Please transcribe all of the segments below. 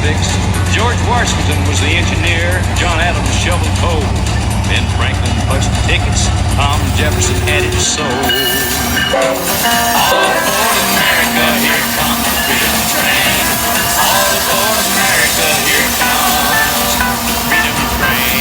fix. George Washington was the engineer. John Adams shoveled coal. Ben Franklin punched the tickets. Tom Jefferson added soul. All aboard America, here comes the freedom train. All aboard America, here comes the freedom train.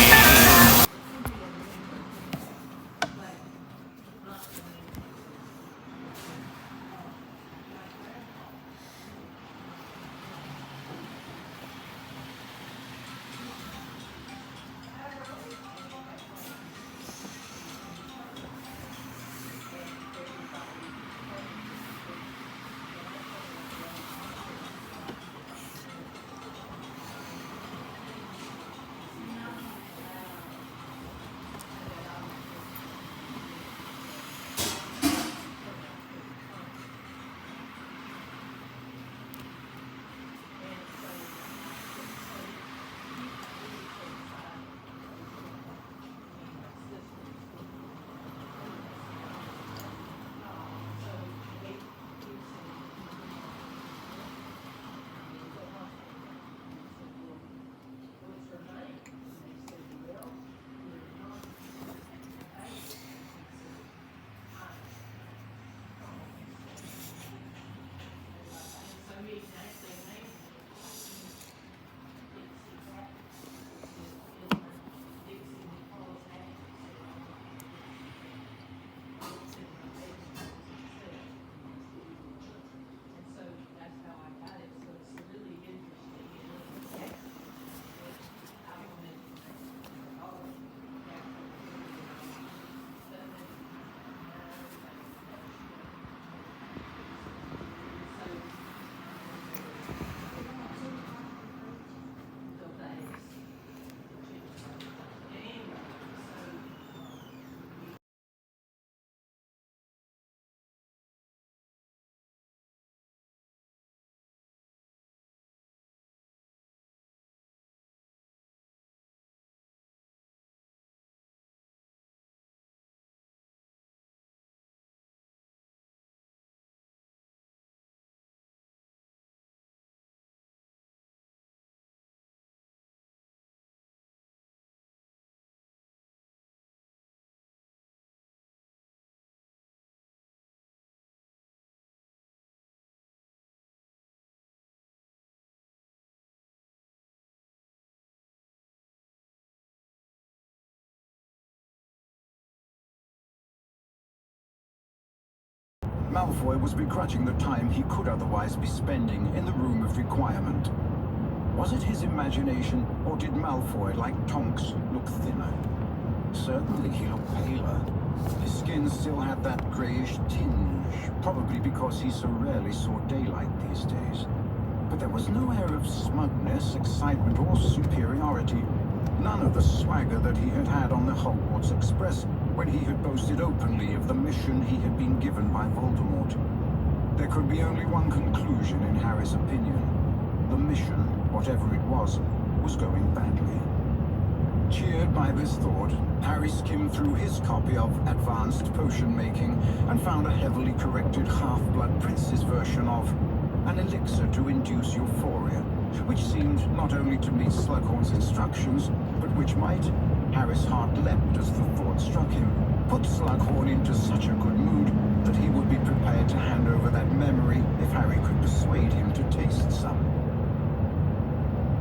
Malfoy was begrudging the time he could otherwise be spending in the room of requirement. Was it his imagination, or did Malfoy, like Tonks, look thinner? Certainly he looked paler. His skin still had that greyish tinge, probably because he so rarely saw daylight these days. But there was no air of smugness, excitement, or superiority. None of the swagger that he had had on the Hogwarts Express when he had boasted openly of the mission he had been given by Voldemort. There could be only one conclusion in Harry's opinion. The mission, whatever it was going badly. Cheered by this thought, Harry skimmed through his copy of Advanced Potion Making and found a heavily corrected Half-Blood Prince's version of an elixir to induce euphoria, which seemed not only to meet Slughorn's instructions, but which might, Harry's heart leapt as the thought struck him, put Slughorn into such a good mood that he would be prepared to hand over that memory if Harry could persuade him to taste some.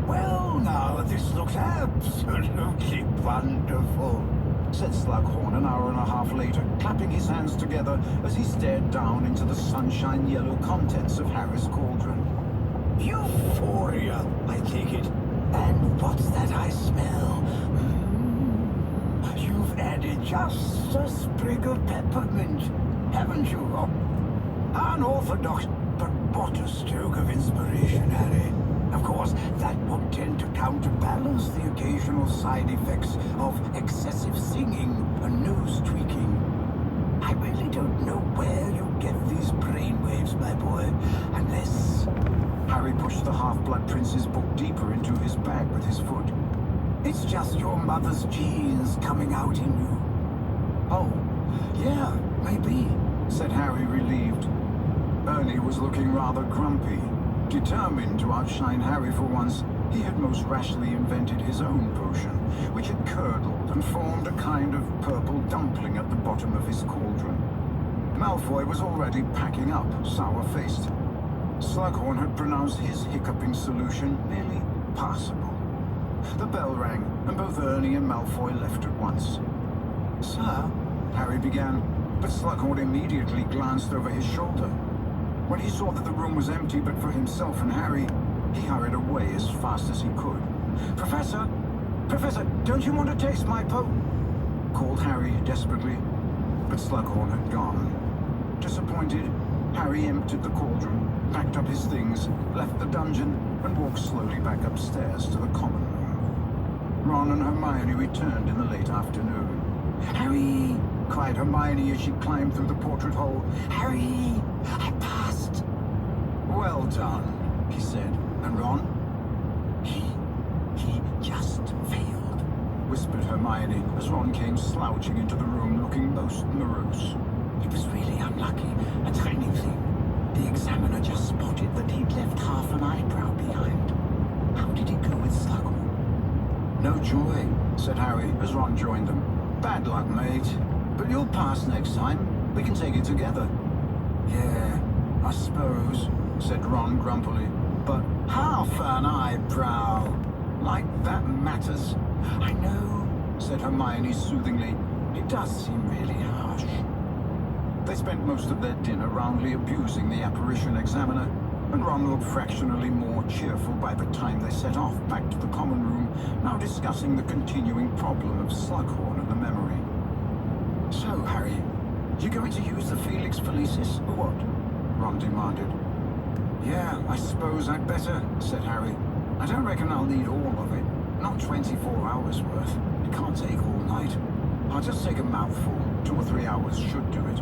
Well, now this looks absolutely wonderful, said Slughorn an hour and a half later, clapping his hands together as he stared down into the sunshine yellow contents of Harry's cauldron. Euphoria, I take it. And what's that I smell? You've added just a sprig of peppermint, haven't you? Unorthodox, but what a stroke of inspiration, Harry. Of course, that would tend to counterbalance the occasional side effects of excessive singing and nose tweaking. I really don't know where you get these brainwaves, my boy, unless... Harry pushed the Half-Blood Prince's book deeper into his bag with his foot. It's just your mother's genes coming out in you. Oh, yeah, maybe, said Harry, relieved. Ernie was looking rather grumpy, determined to outshine Harry for once, He had most rashly invented his own potion, which had curdled and formed a kind of purple dumpling at the bottom of his cauldron. Malfoy was already packing up, sour-faced. Slughorn had pronounced his hiccuping solution merely passable. The bell rang, and both Ernie and Malfoy left at once. "Sir," Harry began, but Slughorn immediately glanced over his shoulder. When he saw that the room was empty but for himself and Harry, he hurried away as fast as he could. "Professor! Professor, don't you want to taste my called Harry desperately, but Slughorn had gone. Disappointed, Harry emptied the cauldron, packed up his things, left the dungeon, and walked slowly back upstairs to the common room. Ron and Hermione returned in the late afternoon. "Harry!" cried Hermione as she climbed through the portrait hole. "Harry! I passed!" "Well done," he said. "And Ron?" He just failed," whispered Hermione as Ron came slouching into the room looking most morose. "It was really unlucky, a tiny thing. The examiner just spotted that he'd left half an eyebrow behind. How did it go with Slughorn?" "No joy," said Harry as Ron joined them. "Bad luck, mate. But you'll pass next time. We can take it together." "Yeah, I suppose," said Ron grumpily. "But half an eyebrow, like that matters." "I know," said Hermione soothingly. "It does seem really harsh." They spent most of their dinner roundly abusing the apparition examiner, and Ron looked fractionally more cheerful by the time they set off back to the common room, now discussing the continuing problem of Slughorn and the memory. "So, Harry, you going to use the Felix Felicis, or what?" Ron demanded. "Yeah, I suppose I'd better," said Harry. "I don't reckon I'll need all of it. Not 24 hours worth. It can't take all night. I'll just take a mouthful. 2 or 3 hours should do it."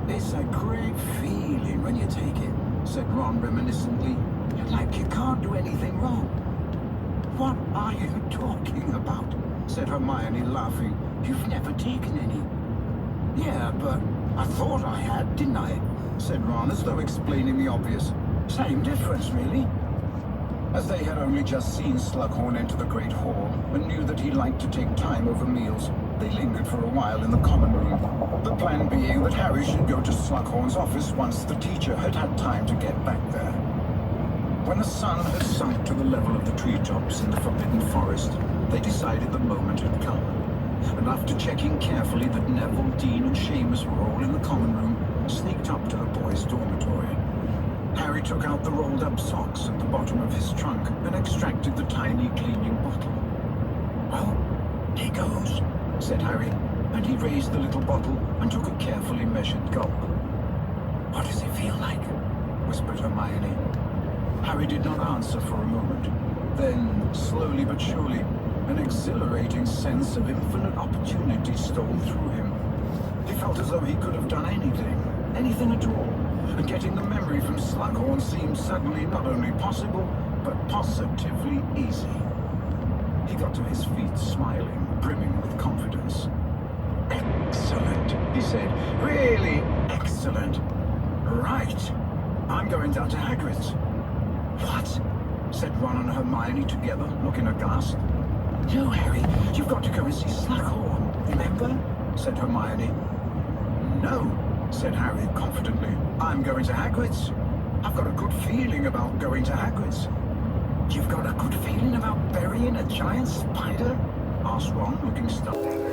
"It's a great feeling when you take it," said Ron reminiscently. "Like you can't do anything wrong." "What are you talking about?" said Hermione, laughing. "You've never taken any." "Yeah, but I thought I had, didn't I?" said Ron, as though explaining the obvious. "Same difference, really." As they had only just seen Slughorn enter the Great Hall and knew that he liked to take time over meals, they lingered for a while in the common room, the plan being that Harry should go to Slughorn's office once the teacher had had time to get back there. When the sun had sunk to the level of the treetops in the Forbidden Forest, they decided the moment had come. And after checking carefully that Neville, Dean, and Seamus were all in the common room, sneaked up to the boys' dormitory. Harry took out the rolled-up socks at the bottom of his trunk and extracted the tiny cleaning bottle. "Well, here goes," said Harry, and he raised the little bottle and took a carefully measured gulp. "What does it feel like?" whispered Hermione. Harry did not answer for a moment. Then, slowly but surely, an exhilarating sense of infinite opportunity stole through him. He felt as though he could have done anything at all, and getting the memory from Slughorn seemed suddenly not only possible, but positively easy. He got to his feet, smiling, brimming with confidence. "Excellent," he said. "Really excellent. Right. I'm going down to Hagrid's." "What?" said Ron and Hermione together, looking aghast. "No, Harry, you've got to go and see Slughorn, remember?" said Hermione. "No," said Harry confidently. "I'm going to Hagrid's. I've got a good feeling about going to Hagrid's." "You've got a good feeling about burying a giant spider?" asked Ron, looking stunned.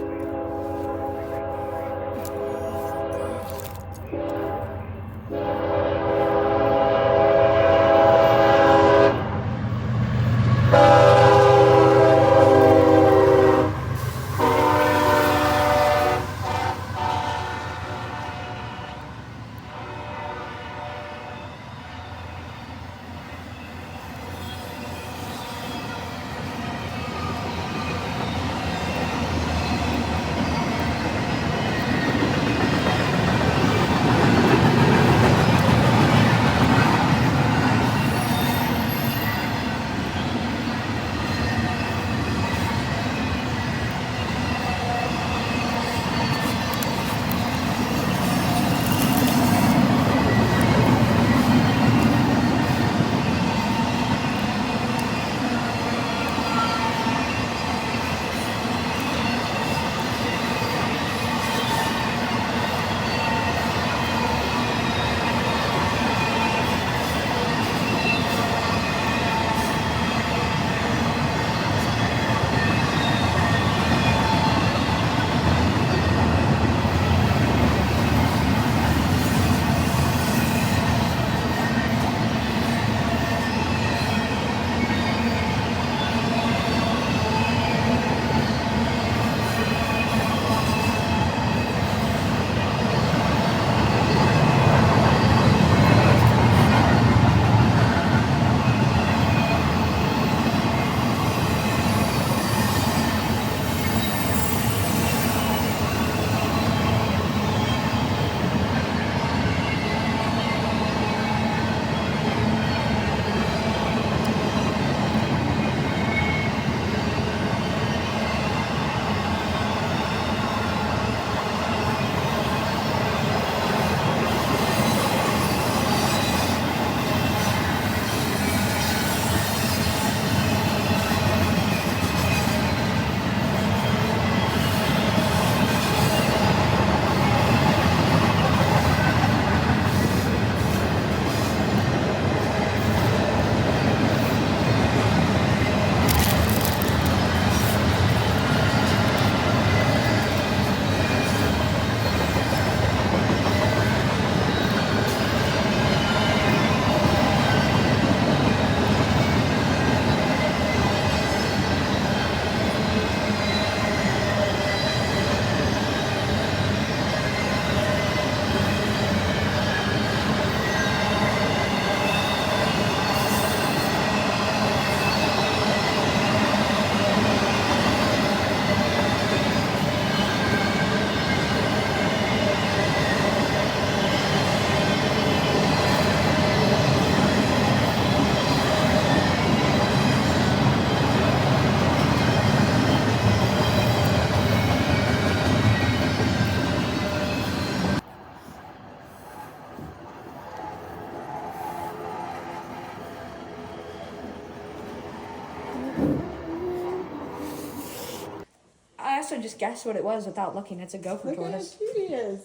also just guessed what it was without looking. It's a gopher Look at how tortoise. cute he is.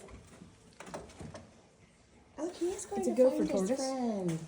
Oh, he is going It's a to gopher find his tortoise. friend.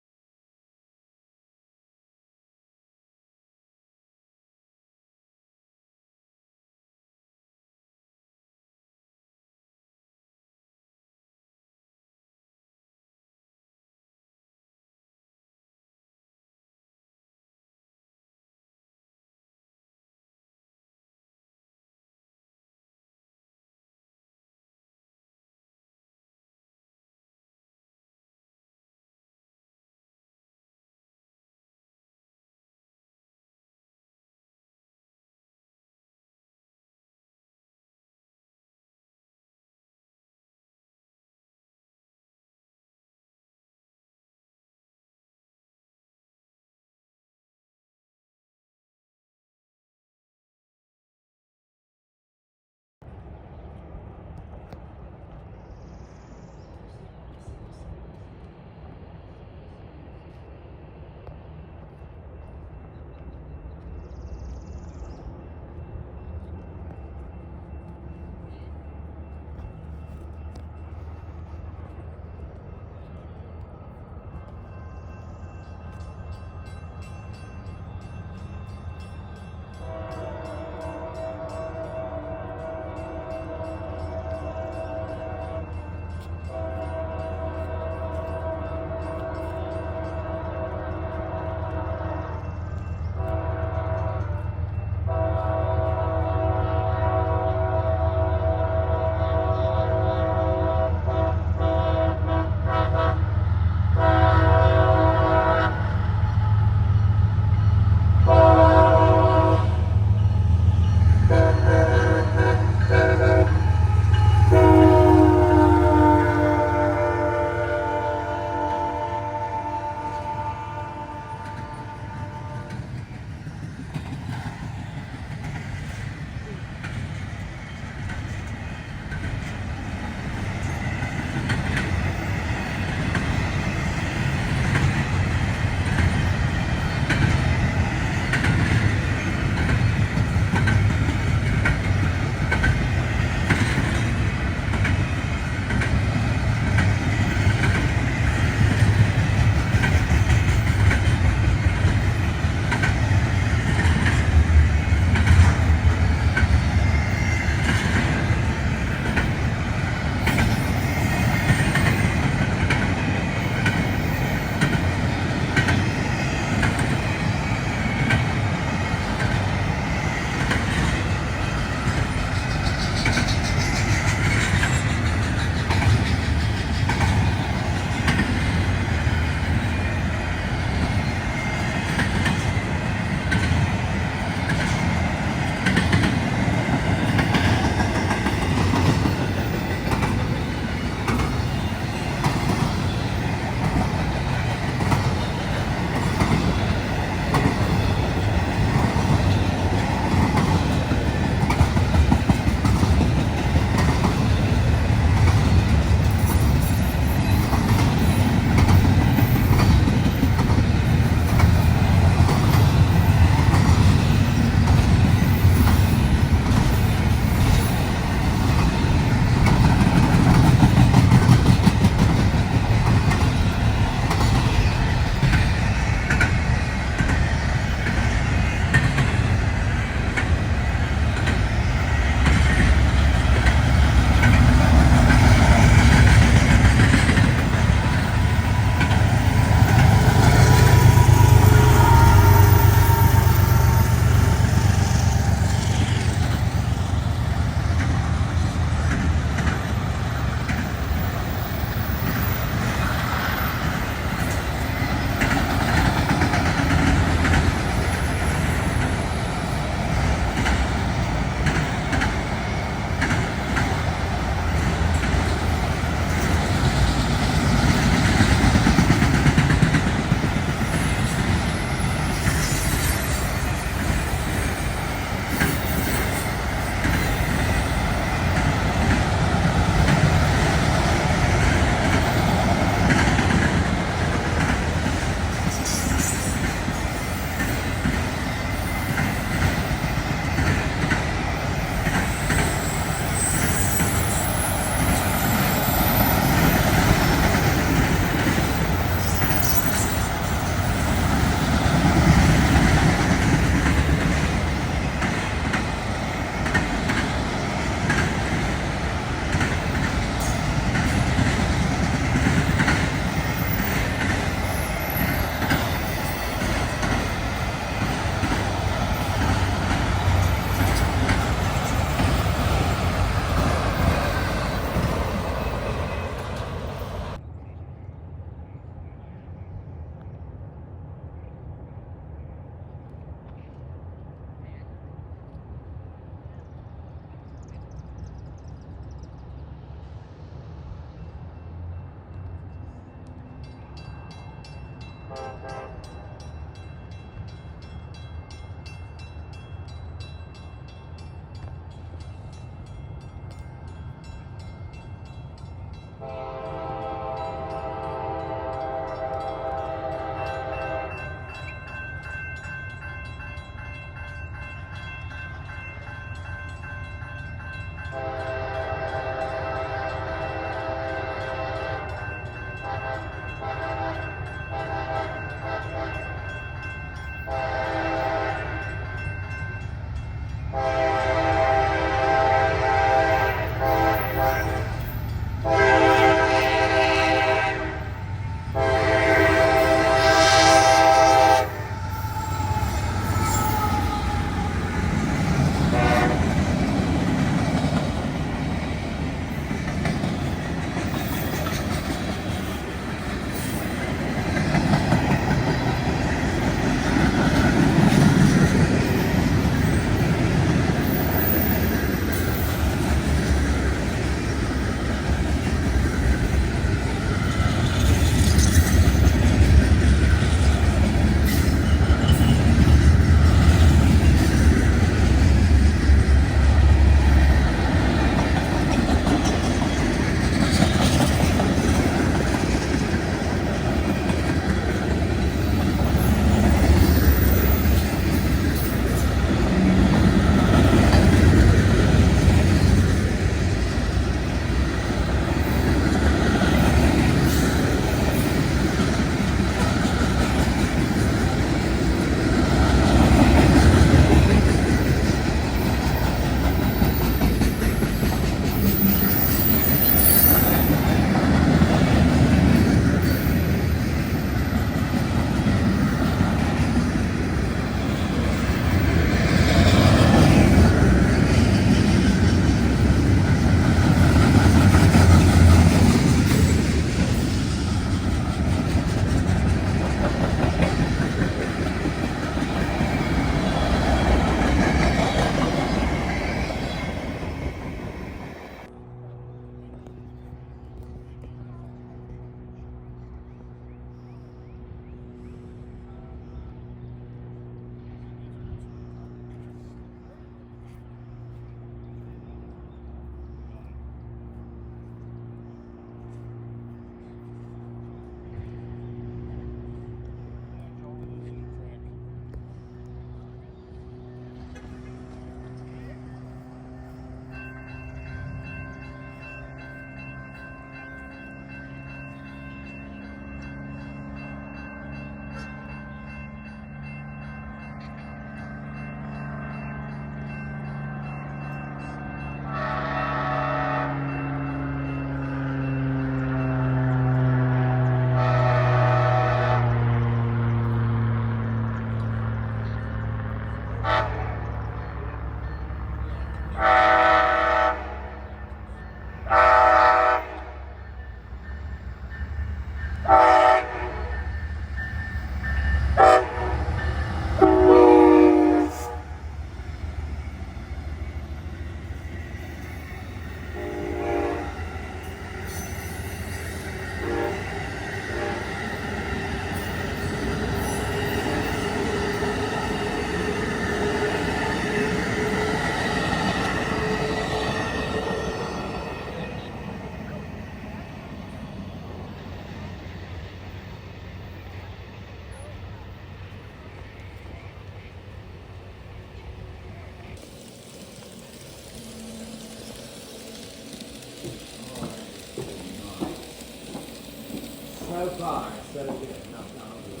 So far, so good. Not good.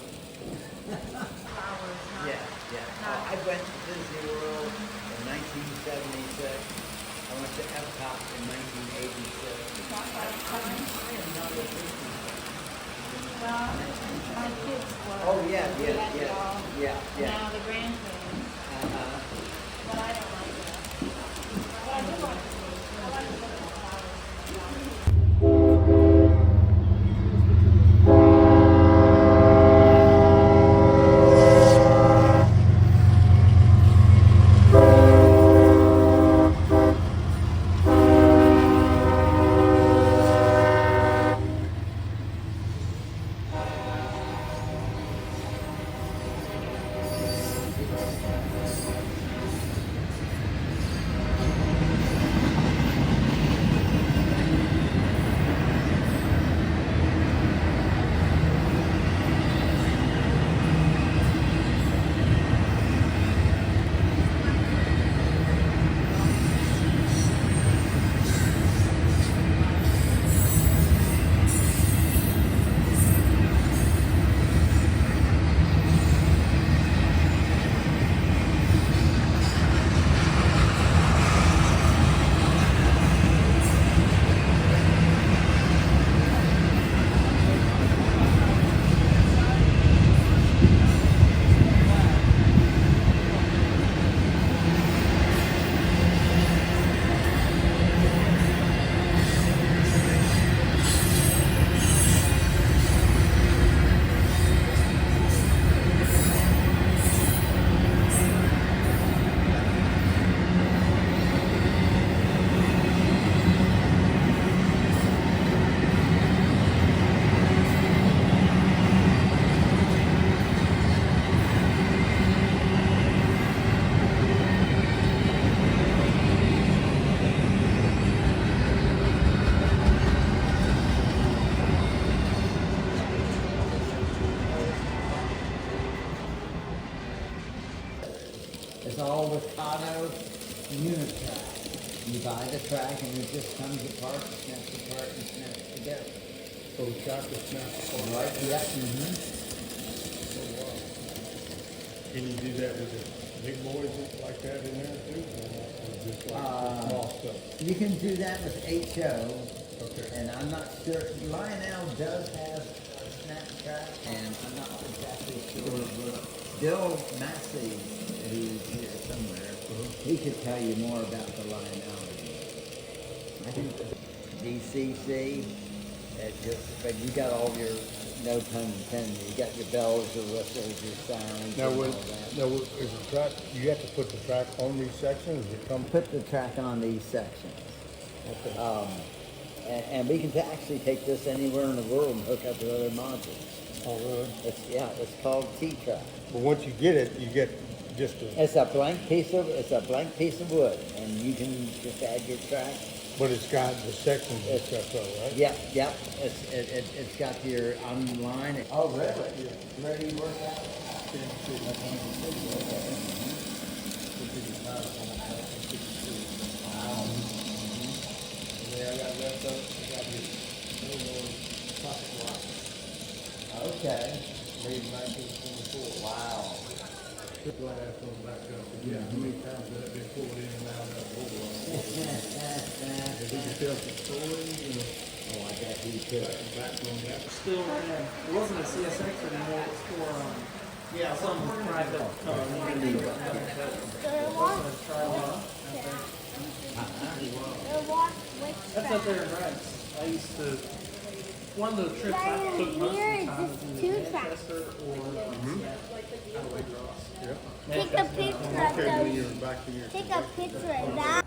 I went to Disney World in 1976. I went to Epcot in 1986. Well, my kids were. Oh, yeah. Now the grandkids. But I don't like that. But I do like to do. I like to look at the flowers. It's all Ricardo unit track. You buy the track and it just comes apart, snaps apart, and snaps together. So the track is snapped apart. Right? Yeah. Mm-hmm. Can you do that with the big boys like that in there too? Or just like the small stuff? You can do that with HO. Okay. And I'm not sure, Lionel does have a snap track, and I'm not exactly sure, but Bill Massey, who's here somewhere, he could tell you more about the Lionel. I think the DCC, but you got all your, no pun intended, you got your bells, your whistles, your sounds, Now, and all with, that. now is the track, you have to put the track on these sections? It comes. Put the track on these sections. Okay. And we can actually take this anywhere in the world and hook up with other modules. Oh, really? It's called T-Track. But once you get it, you get just a. It's a blank piece of wood, and you can just add your track. But it's got the sections and stuff, though, right? Yep. It's got your online. Oh, really? You ready to work out? Okay. Wow. Yeah, how many times has that been pulled in and out of that bowl? Did you tell the story, you know? Oh, I got you too. Back on that. Still, it wasn't a CSX anymore, it's for, some private company. That's up there in Rice. I used to, one of the trips I took most of the time was in Manchester or Highway Cross. Take a picture of those. Take a picture of that.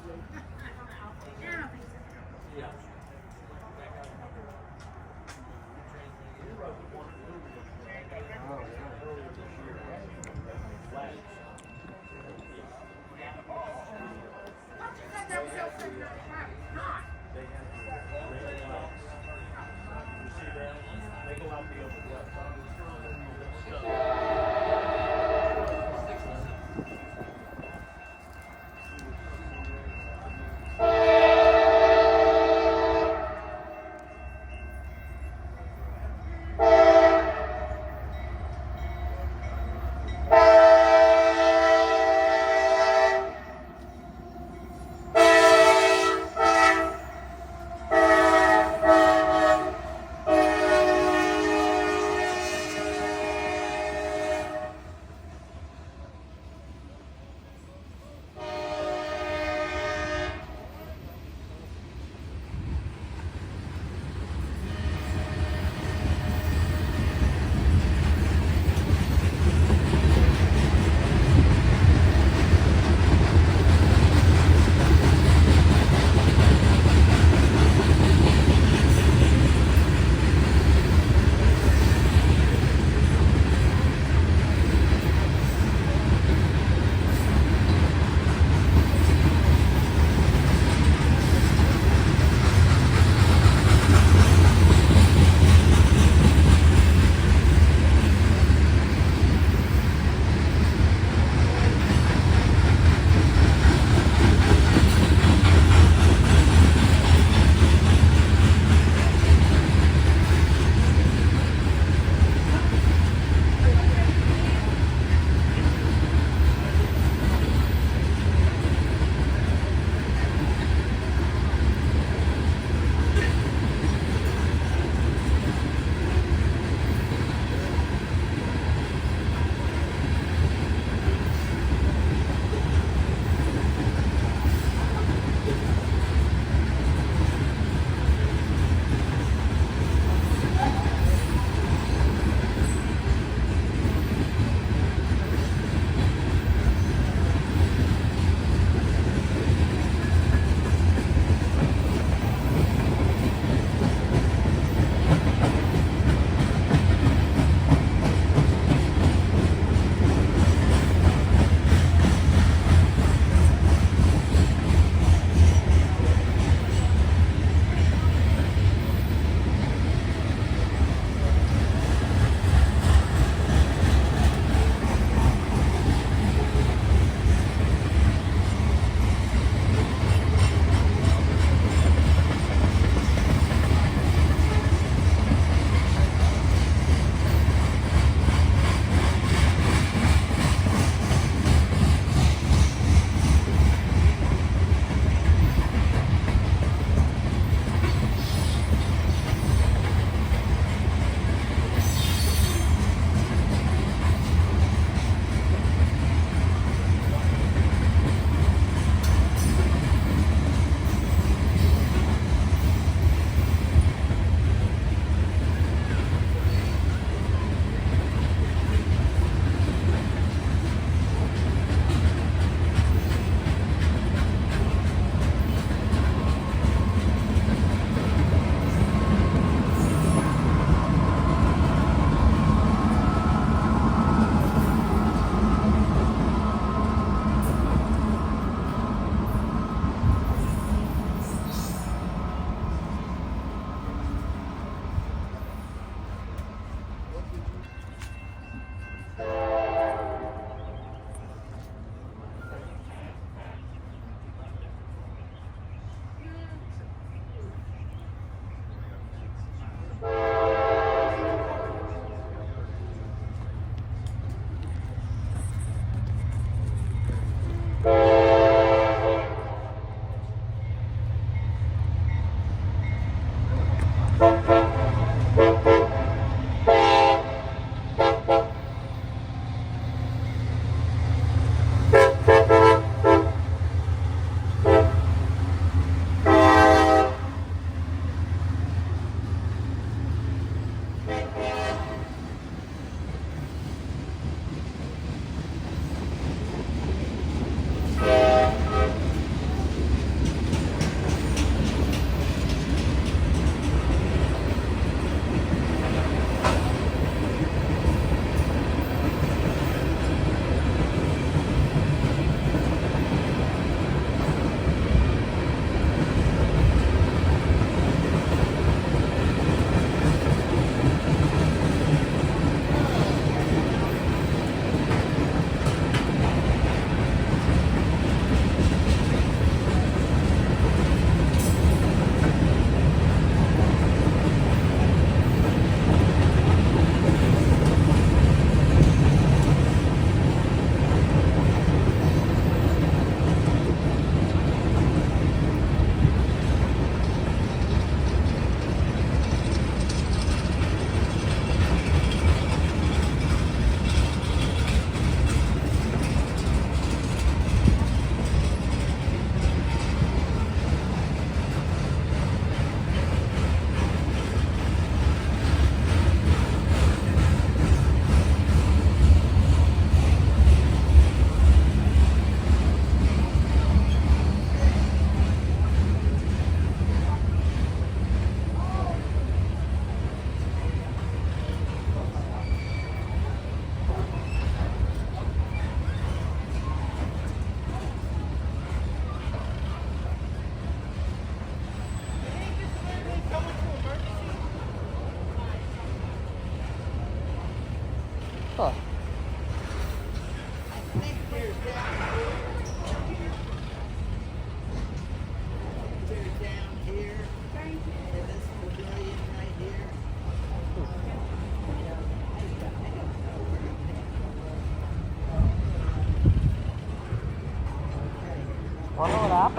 Follow it up.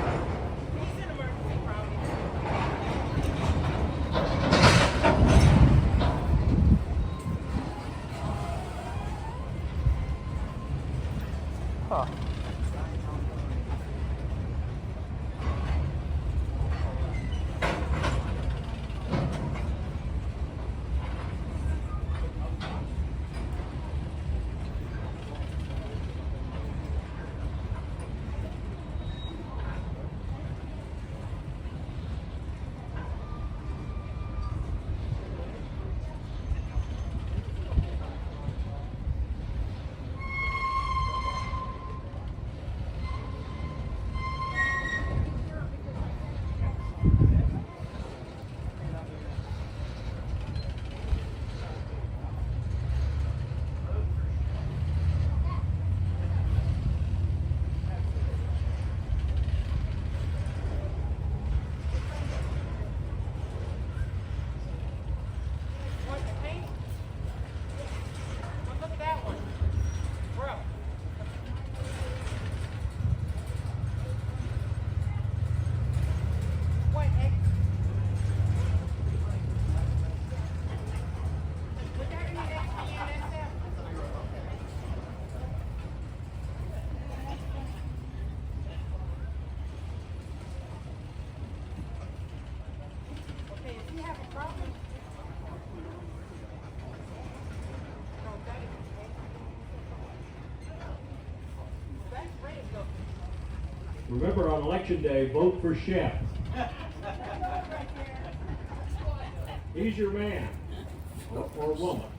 Huh. Remember, on election day, vote for Chef. He's your man, or woman.